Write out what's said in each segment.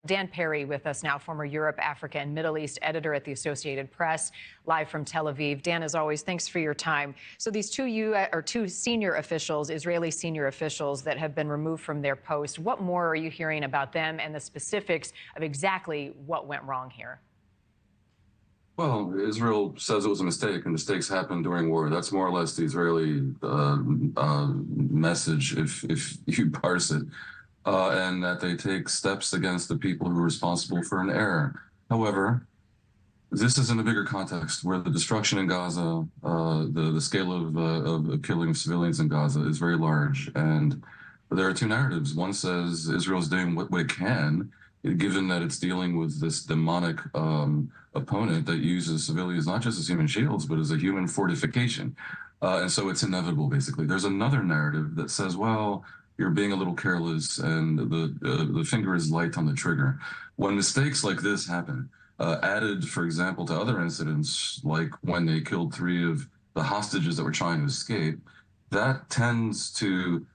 Dan Perry with us now, former Europe, Africa, and Middle East editor at the Associated Press, live from Tel Aviv. Dan, as always, thanks for your time. So these two senior officials, Israeli senior officials that have been removed from their post, what more are you hearing about them and the specifics of exactly what went wrong here? Well, Israel says it was a mistake, and mistakes happen during war. That's more or less the Israeli message, if you parse it, and that they take steps against the people who are responsible for an error. However, this is in a bigger context where the destruction in Gaza, the scale of killing of civilians in Gaza is very large, and there are two narratives. One says Israel's doing what it can, given that it's dealing with this demonic opponent that uses civilians not just as human shields, but as a human fortification. And so it's inevitable, basically. There's another narrative that says, well, you're being a little careless and the finger is light on the trigger. When mistakes like this happen, added, for example, to other incidents, like when they killed 3 of the hostages that were trying to escape, that tends to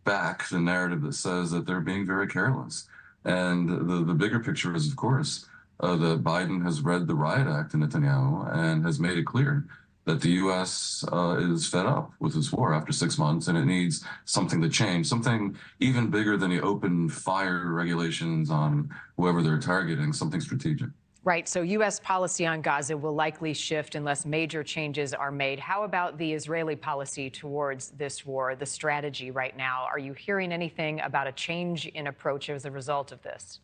back the narrative that says that they're being very careless. And the bigger picture is, of course, that Biden has read the Riot Act in Netanyahu and has made it clear that the U.S. Is fed up with this war after 6 months, and it needs something to change, something even bigger than the open fire regulations on whoever they're targeting, something strategic. Right. So U.S. policy on Gaza will likely shift unless major changes are made. How about the Israeli policy towards this war, the strategy right now? Are you hearing anything about a change in approach as a result of this?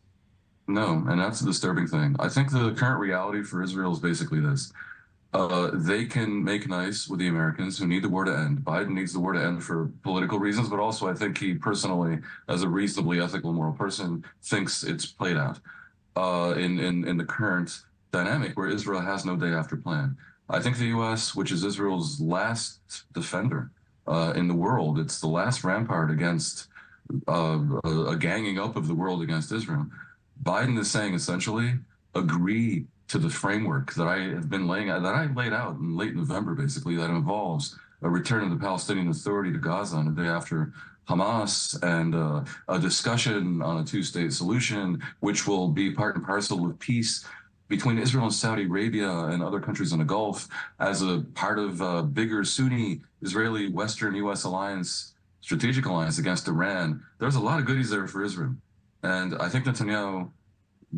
No, and that's the disturbing thing. I think the current reality for Israel is basically this. They can make nice with the Americans who need the war to end. Biden needs the war to end for political reasons, but also I think he personally, as a reasonably ethical, moral person, thinks it's played out. In the current dynamic where Israel has no day after plan. I think the U.S., which is Israel's last defender in the world, it's the last rampart against a ganging up of the world against Israel. Biden is saying essentially, agree to the framework that I have been laid out in late November, basically, that involves a return of the Palestinian Authority to Gaza on the day after Hamas, and a discussion on a 2-state solution, which will be part and parcel of peace between Israel and Saudi Arabia and other countries in the Gulf as a part of a bigger Sunni, Israeli, Western U.S. alliance, strategic alliance against Iran. There's a lot of goodies there for Israel. And I think Netanyahu,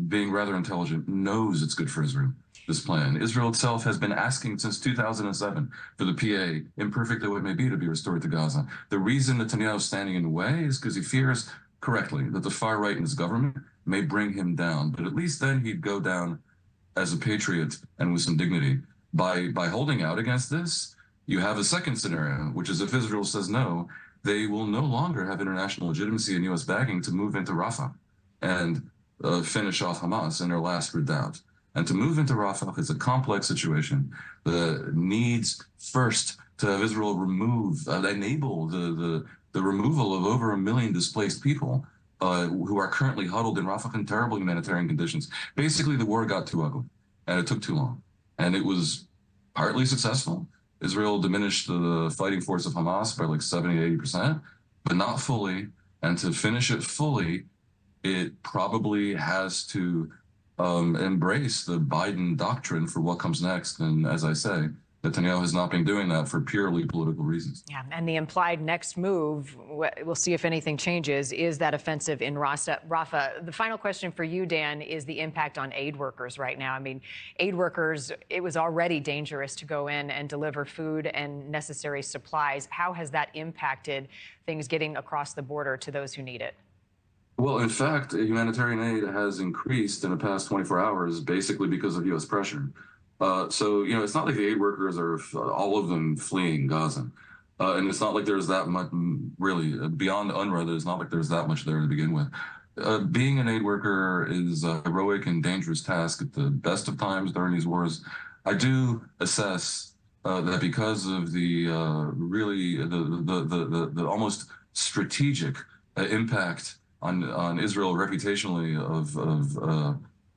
being rather intelligent, knows it's good for Israel, this plan. Israel itself has been asking since 2007 for the PA, imperfect though it may be, to be restored to Gaza. The reason Netanyahu is standing in the way is because he fears, correctly, that the far right in his government may bring him down. But at least then he'd go down as a patriot and with some dignity. By holding out against this, you have a second scenario, which is if Israel says no, they will no longer have international legitimacy and U.S. backing to move into Rafah and finish off Hamas in their last redoubt. And to move into Rafah is a complex situation that needs first to have Israel enable the removal of over 1 million displaced people who are currently huddled in Rafah in terrible humanitarian conditions. Basically, the war got too ugly, and it took too long. And it was partly successful. Israel diminished the fighting force of Hamas by like 70 to 80%, but not fully. And to finish it fully, it probably has to embrace the Biden doctrine for what comes next. And as I say, Netanyahu has not been doing that for purely political reasons. Yeah, and the implied next move, we'll see if anything changes, is that offensive in Rafah. The final question for you, Dan, is the impact on aid workers right now. I mean, aid workers, it was already dangerous to go in and deliver food and necessary supplies. How has that impacted things getting across the border to those who need it? Well, in fact, humanitarian aid has increased in the past 24 hours, basically because of U.S. pressure. So, it's not like the aid workers are all of them fleeing Gaza. And it's not like there's that much, really, beyond UNRWA, there's not like there's that much there to begin with. Being an aid worker is a heroic and dangerous task at the best of times during these wars. I do assess that because of the the almost strategic impact on Israel reputationally of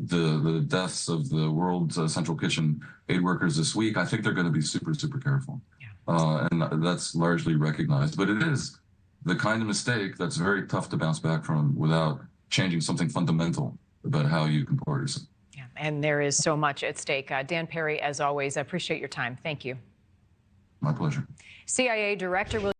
the deaths of the world's central kitchen aid workers this week, I think they're going to be super, super careful. Yeah. And that's largely recognized. But it is the kind of mistake that's very tough to bounce back from without changing something fundamental about how you comport yourself. Yeah, and there is so much at stake. Dan Perry, as always, I appreciate your time. Thank you. My pleasure. CIA Director